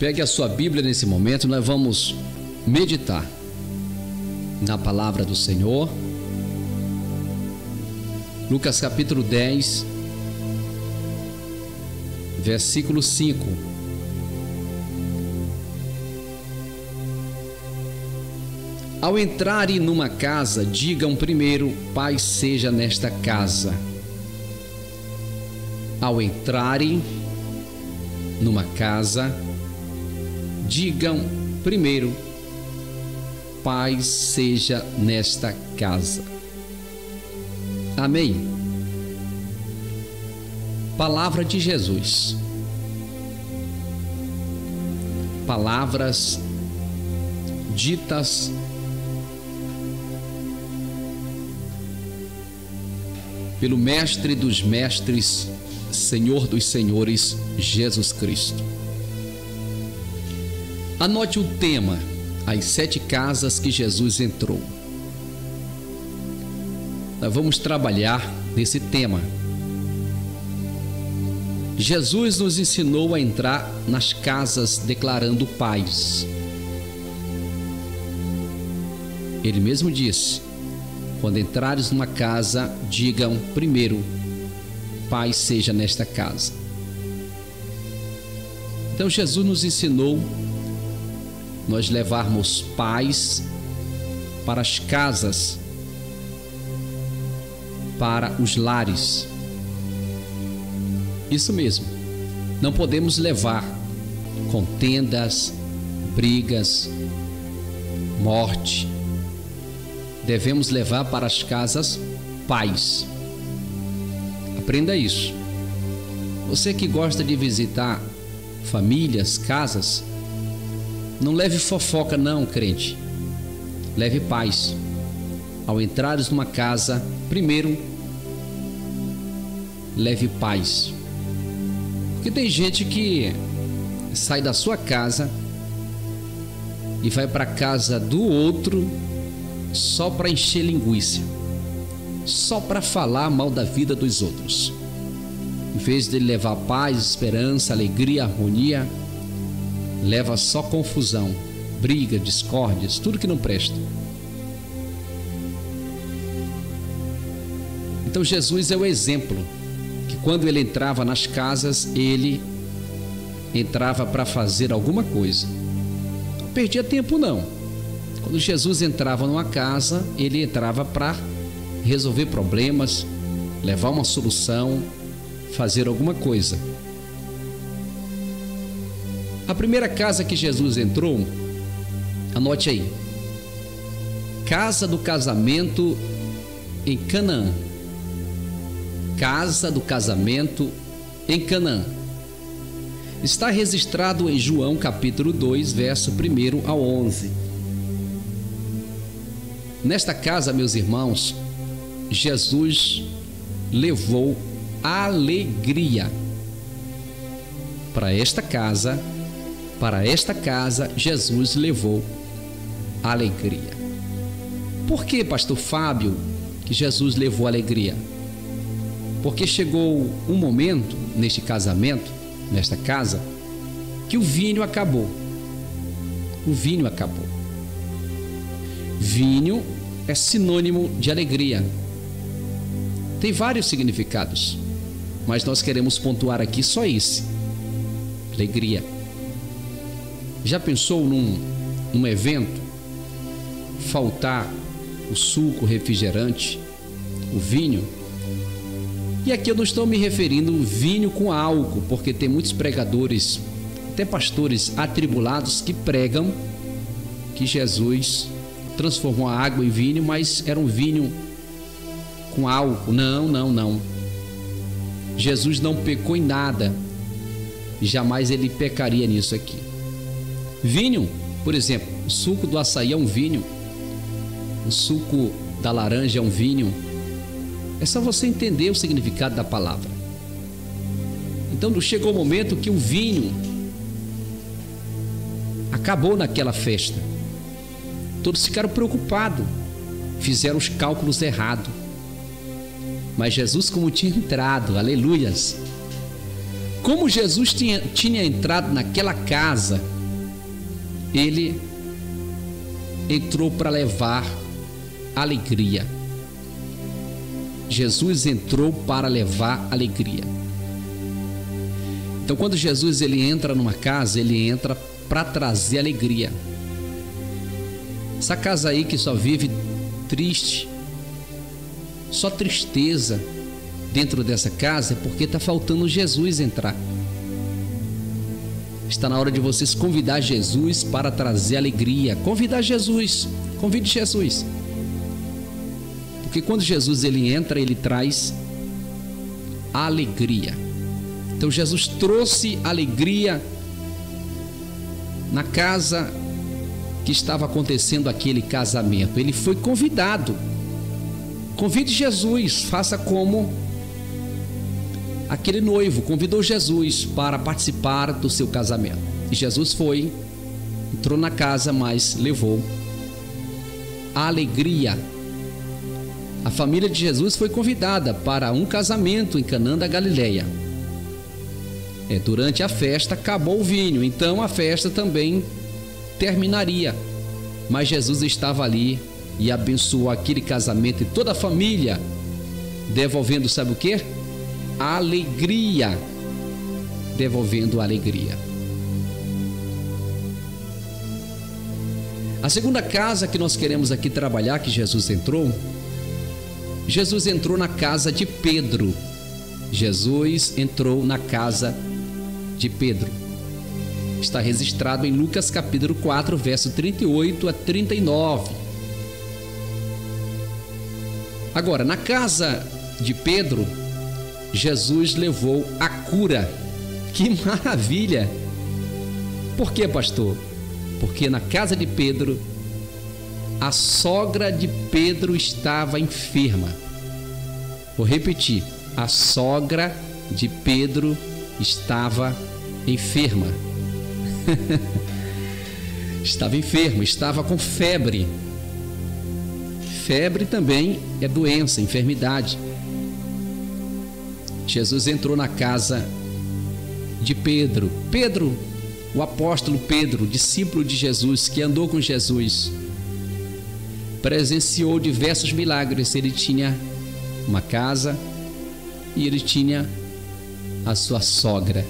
Pegue a sua Bíblia nesse momento, nós vamos meditar na palavra do Senhor. Lucas capítulo 10, versículo 5. Ao entrarem numa casa, digam primeiro: paz seja nesta casa. Ao entrarem numa casa, digam primeiro: paz seja nesta casa. Amém. Palavra de Jesus. Palavras ditas pelo Mestre dos Mestres, Senhor dos Senhores, Jesus Cristo. Anote o tema: as 7 casas que Jesus entrou. Nós vamos trabalhar nesse tema. Jesus nos ensinou a entrar nas casas declarando paz. Ele mesmo disse: quando entrares numa casa, digam primeiro: paz seja nesta casa. Então Jesus nos ensinou nós levarmos paz para as casas, para os lares. Isso mesmo, não podemos levar contendas, brigas, morte. Devemos levar para as casas paz. Aprenda isso. Você que gosta de visitar famílias, casas, não leve fofoca não, crente. Leve paz. Ao entrares numa casa, primeiro, leve paz. Porque tem gente que sai da sua casa e vai para a casa do outro só para encher linguiça, só para falar mal da vida dos outros. Em vez de levar paz, esperança, alegria, harmonia, leva só confusão, briga, discórdias, tudo que não presta. Então Jesus é o exemplo, que quando ele entrava nas casas, ele entrava para fazer alguma coisa. Não perdia tempo não. Quando Jesus entrava numa casa, ele entrava para resolver problemas, levar uma solução, fazer alguma coisa. A primeira casa que Jesus entrou, anote aí: casa do casamento em Canaã. Casa do casamento em Canaã. Está registrado em João capítulo 2, verso 1 ao 11. Nesta casa, meus irmãos, Jesus levou alegria. Para esta casa, Jesus levou alegria. Por que, pastor Fábio, que Jesus levou alegria? Porque chegou um momento neste casamento, nesta casa, que o vinho acabou. O vinho acabou. Vinho é sinônimo de alegria. Tem vários significados, mas nós queremos pontuar aqui só esse: alegria. Já pensou num evento faltar o suco, o refrigerante, o vinho? E aqui eu não estou me referindo ao vinho com álcool, porque tem muitos pregadores, até pastores atribulados, que pregam que Jesus transformou a água em vinho, mas era um vinho com álcool. Não. Jesus não pecou em nada, e jamais ele pecaria nisso aqui. Vinho, por exemplo, o suco do açaí é um vinho, o suco da laranja é um vinho. É só você entender o significado da palavra. Então chegou o momento que o vinho acabou naquela festa. Todos ficaram preocupados, fizeram os cálculos errados. Mas Jesus, como tinha entrado, aleluias, como Jesus tinha entrado naquela casa, ele entrou para levar alegria. Jesus entrou para levar alegria. Então, quando Jesus ele entra numa casa, ele entra para trazer alegria. Essa casa aí que só vive triste, só tristeza dentro dessa casa, é porque está faltando Jesus entrar. Está na hora de vocês convidar Jesus para trazer alegria. Convidar Jesus, convide Jesus. Porque quando Jesus ele entra, ele traz alegria. Então Jesus trouxe alegria na casa que estava acontecendo aquele casamento. Ele foi convidado. Convide Jesus, faça como aquele noivo convidou Jesus para participar do seu casamento. E Jesus foi, entrou na casa, mas levou a alegria. A família de Jesus foi convidada para um casamento em Canaã da Galileia. Durante a festa acabou o vinho, então a festa também terminaria. Mas Jesus estava ali e abençoou aquele casamento e toda a família, devolvendo, sabe o quê? Alegria. Devolvendo alegria. A segunda casa que nós queremos aqui trabalhar, que Jesus entrou na casa de Pedro. Jesus entrou na casa de Pedro. Está registrado em Lucas capítulo 4, verso 38 a 39. Agora, na casa de Pedro, Jesus levou a cura. Que maravilha! Por quê, pastor? Porque na casa de Pedro, a sogra de Pedro estava enferma. Vou repetir. A sogra de Pedro estava enferma. Estava enferma, estava com febre. Febre também é doença, enfermidade. Jesus entrou na casa de Pedro. Pedro, o apóstolo Pedro, discípulo de Jesus, que andou com Jesus, presenciou diversos milagres. Ele tinha uma casa e ele tinha a sua sogra.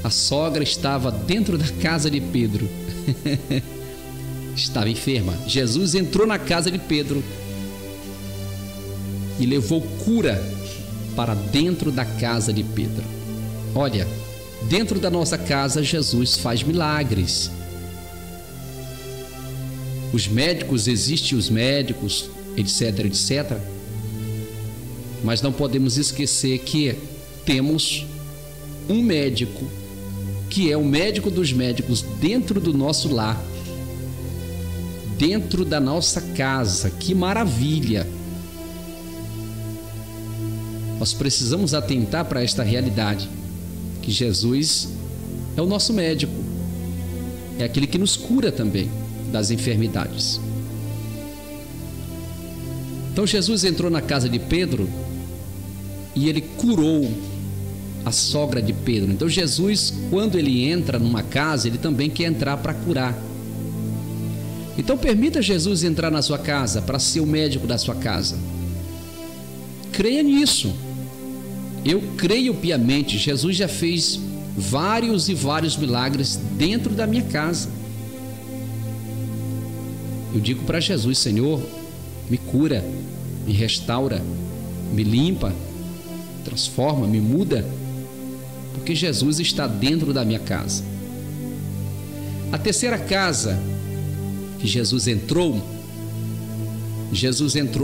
A sogra estava dentro da casa de Pedro. Estava enferma. Jesus entrou na casa de Pedro e levou cura para dentro da casa de Pedro. Olha, dentro da nossa casa, Jesus faz milagres. Os médicos, existem os médicos, etc, etc. Mas não podemos esquecer que temos um médico, que é o médico dos médicos, dentro do nosso lar, dentro da nossa casa. Que maravilha! Nós precisamos atentar para esta realidade, que Jesus é o nosso médico, é aquele que nos cura também das enfermidades. Então Jesus entrou na casa de Pedro e ele curou a sogra de Pedro. Então Jesus, quando ele entra numa casa, ele também quer entrar para curar. Então permita Jesus entrar na sua casa para ser o médico da sua casa. Creia nisso. Eu creio piamente. Jesus já fez vários e vários milagres dentro da minha casa. Eu digo para Jesus: Senhor, me cura, me restaura, me limpa, transforma, me muda, porque Jesus está dentro da minha casa. A terceira casa que Jesus entrou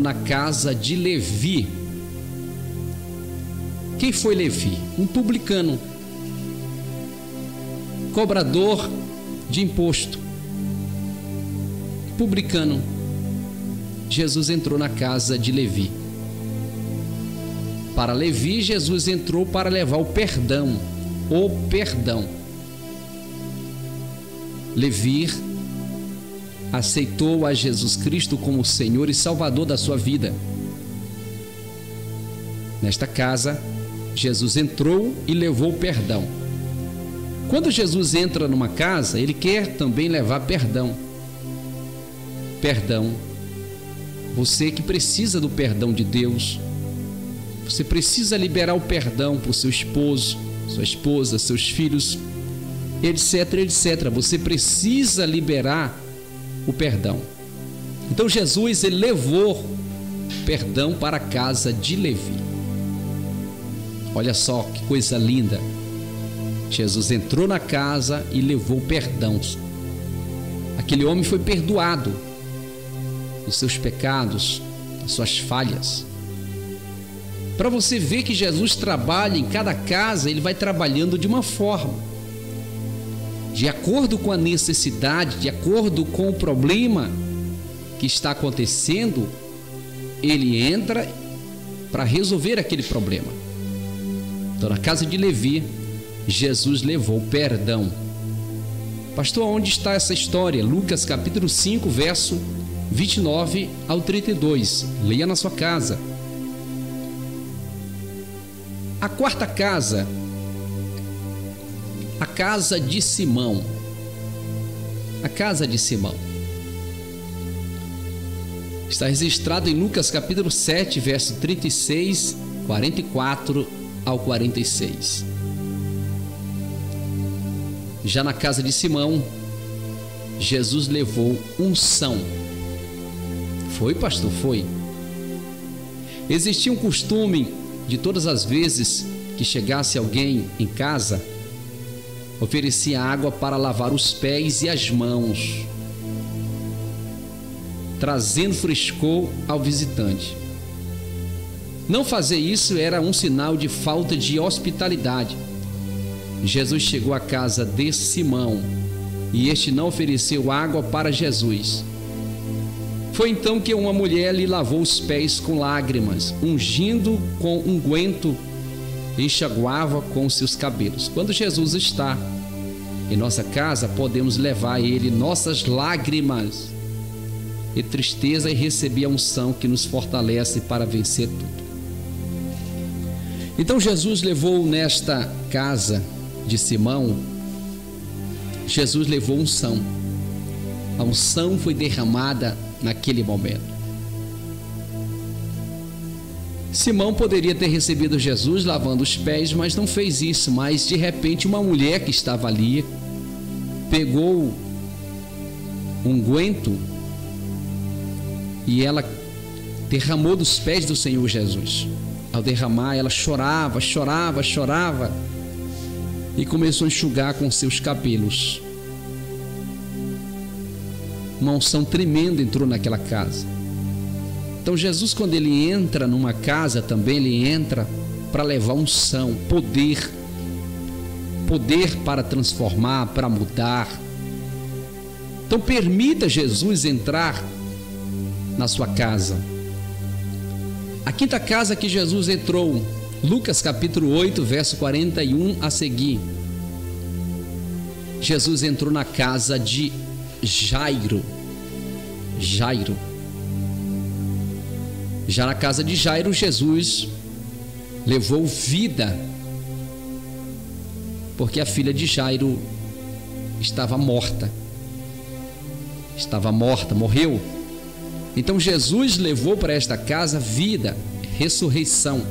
na casa de Levi. Quem foi Levi? Um publicano, cobrador de imposto, publicano. Jesus entrou na casa de Levi. Para Levi, Jesus entrou para levar o perdão. Levi aceitou a Jesus Cristo como Senhor e Salvador da sua vida. Nesta casa, Jesus entrou e levou o perdão. Quando Jesus entra numa casa, ele quer também levar perdão. Perdão. Você que precisa do perdão de Deus, você precisa liberar o perdão para o seu esposo, sua esposa, seus filhos, etc, etc. Você precisa liberar o perdão. Então Jesus, ele levou perdão para a casa de Levi. Olha só que coisa linda. Jesus entrou na casa e levou perdão. Aquele homem foi perdoado dos seus pecados, das suas falhas. Para você ver que Jesus trabalha em cada casa, ele vai trabalhando de uma forma, de acordo com a necessidade, de acordo com o problema que está acontecendo, ele entra para resolver aquele problema. Então, na casa de Levi, Jesus levou perdão. Pastor, onde está essa história? Lucas capítulo 5, verso 29 ao 32. Leia na sua casa. A quarta casa, a casa de Simão. A casa de Simão. Está registrado em Lucas capítulo 7, verso 36, 44 ao 46. Já na casa de Simão, Jesus levou unção. Foi, pastor? Foi. Existia um costume de todas as vezes que chegasse alguém em casa, oferecia água para lavar os pés e as mãos, trazendo frescor ao visitante. Não fazer isso era um sinal de falta de hospitalidade. Jesus chegou à casa de Simão e este não ofereceu água para Jesus. Foi então que uma mulher lhe lavou os pés com lágrimas, ungindo com unguento, enxaguava com seus cabelos. Quando Jesus está em nossa casa, podemos levar a Ele nossas lágrimas e tristeza e receber a unção que nos fortalece para vencer tudo. Então Jesus levou nesta casa de Simão, Jesus levou unção. A unção foi derramada naquele momento. Simão poderia ter recebido Jesus lavando os pés, mas não fez isso. Mas de repente uma mulher que estava ali pegou um unguento e ela derramou dos pés do Senhor Jesus. Ao derramar, ela chorava e começou a enxugar com seus cabelos. Uma unção tremenda entrou naquela casa. Então Jesus, quando ele entra numa casa também, ele entra para levar unção, poder para transformar, para mudar. Então permita Jesus entrar na sua casa. A quinta casa que Jesus entrou, Lucas capítulo 8, verso 41 a seguir. Jesus entrou na casa de Jairo. Já na casa de Jairo, Jesus levou vida, porque a filha de Jairo estava morta, morreu. Então Jesus levou para esta casa vida, ressurreição.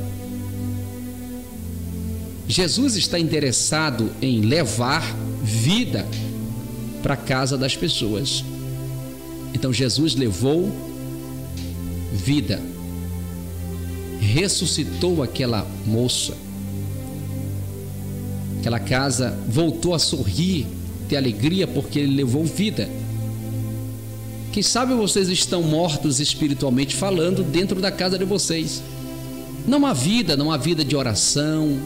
Jesus está interessado em levar vida para a casa das pessoas. Então Jesus levou vida, ressuscitou aquela moça. Aquela casa voltou a sorrir, ter alegria, porque ele levou vida. Quem sabe vocês estão mortos espiritualmente falando dentro da casa de vocês. Não há vida de oração,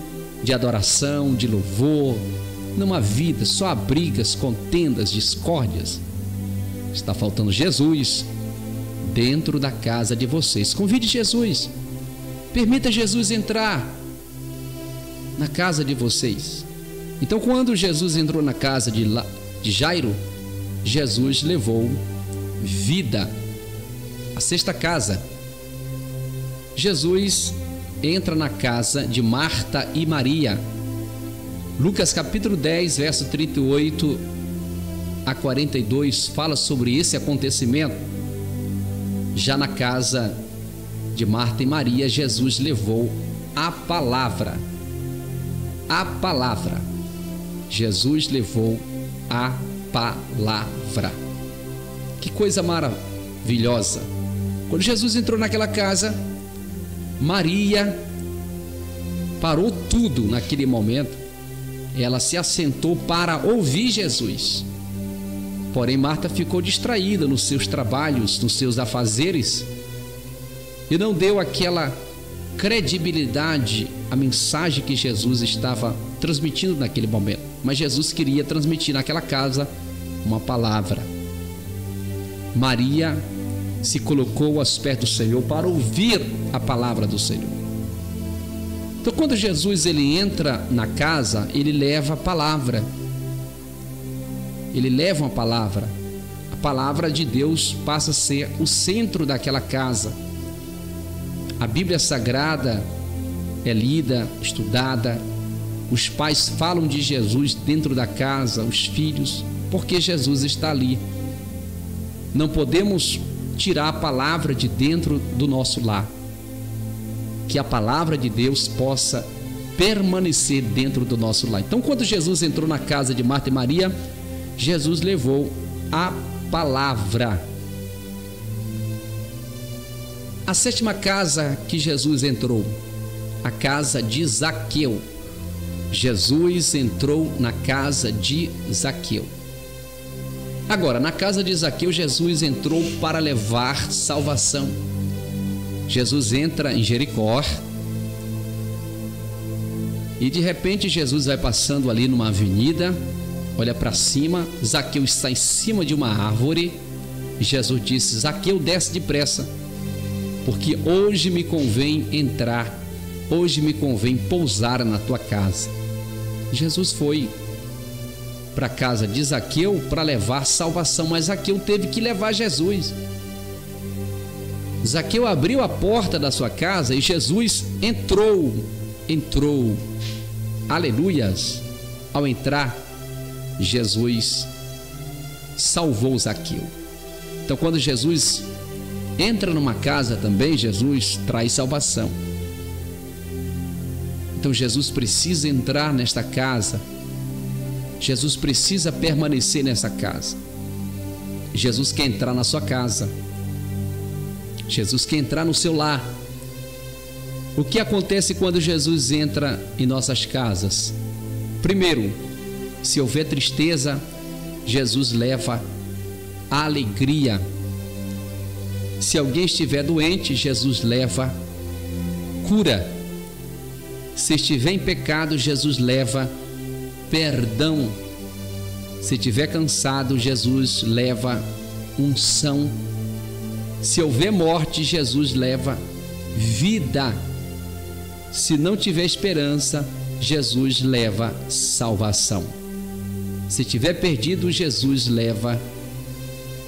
de adoração, de louvor. Não há vida, só há brigas, contendas, discórdias. Está faltando Jesus dentro da casa de vocês. Convide Jesus. Permita Jesus entrar na casa de vocês. Então, quando Jesus entrou na casa de Jairo, Jesus levou vida. A sexta casa, Jesus entra na casa de Marta e Maria. Lucas capítulo 10, verso 38 a 42 fala sobre esse acontecimento. Já na casa de Marta e Maria, Jesus levou a palavra. A palavra. Jesus levou a palavra. Que coisa maravilhosa. Quando Jesus entrou naquela casa, Maria parou tudo naquele momento. Ela se assentou para ouvir Jesus. Porém, Marta ficou distraída nos seus trabalhos, nos seus afazeres, e não deu aquela credibilidade à mensagem que Jesus estava transmitindo naquele momento. Mas Jesus queria transmitir naquela casa uma palavra. Maria se colocou aos pés do Senhor para ouvir a palavra do Senhor. Então, quando Jesus ele entra na casa, ele leva a palavra. Ele leva uma palavra. A palavra de Deus passa a ser o centro daquela casa. A Bíblia Sagrada é lida, estudada. Os pais falam de Jesus dentro da casa, os filhos, porque Jesus está ali. Não podemos tirar a palavra de dentro do nosso lar. Que a palavra de Deus possa permanecer dentro do nosso lar. Então, quando Jesus entrou na casa de Marta e Maria, Jesus levou a palavra. A sétima casa que Jesus entrou, a casa de Zaqueu. Jesus entrou na casa de Zaqueu. Agora, na casa de Zaqueu, Jesus entrou para levar salvação. Jesus entra em Jericó e de repente Jesus vai passando ali numa avenida, olha para cima, Zaqueu está em cima de uma árvore e Jesus disse: Zaqueu, desce depressa, porque hoje me convém entrar, hoje me convém pousar na tua casa. Jesus foi para a casa de Zaqueu para levar salvação, mas Zaqueu teve que levar Jesus. Zaqueu abriu a porta da sua casa e Jesus entrou. Aleluias! Ao entrar, Jesus salvou Zaqueu. Então, quando Jesus entra numa casa também, Jesus traz salvação. Então, Jesus precisa entrar nesta casa. Jesus precisa permanecer nessa casa. Jesus quer entrar na sua casa. Jesus quer entrar no seu lar. O que acontece quando Jesus entra em nossas casas? Primeiro, se houver tristeza, Jesus leva a alegria. Se alguém estiver doente, Jesus leva cura. Se estiver em pecado, Jesus leva perdão. Se estiver cansado, Jesus leva unção. Se houver morte, Jesus leva vida. Se não tiver esperança, Jesus leva salvação. Se tiver perdido, Jesus leva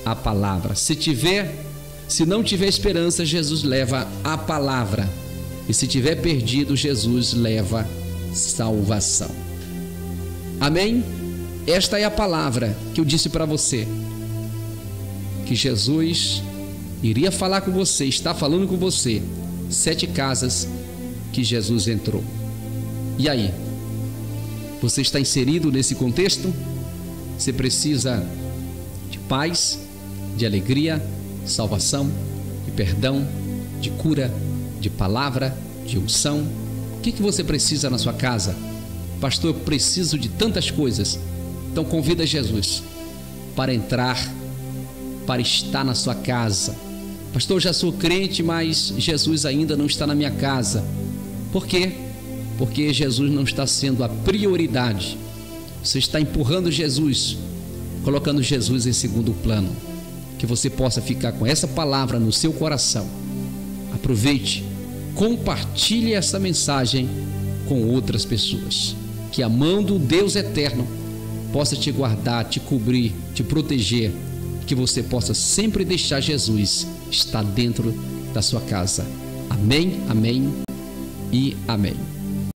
a palavra. Se não tiver esperança, Jesus leva a palavra. E se tiver perdido, Jesus leva salvação. Amém? Esta é a palavra que eu disse para você, que Jesus iria falar com você, está falando com você. 7 casas que Jesus entrou. E aí? Você está inserido nesse contexto? Você precisa de paz, de alegria, salvação, de perdão, de cura, de palavra, de unção. O que você precisa na sua casa? Pastor, eu preciso de tantas coisas. Então convida Jesus para entrar, para estar na sua casa. Pastor, eu já sou crente, mas Jesus ainda não está na minha casa. Por quê? Porque Jesus não está sendo a prioridade. Você está empurrando Jesus, colocando Jesus em segundo plano. Que você possa ficar com essa palavra no seu coração. Aproveite, compartilhe essa mensagem com outras pessoas. Que a mão do Deus eterno possa te guardar, te cobrir, te proteger. Que você possa sempre deixar Jesus estar dentro da sua casa. Amém, amém e amém.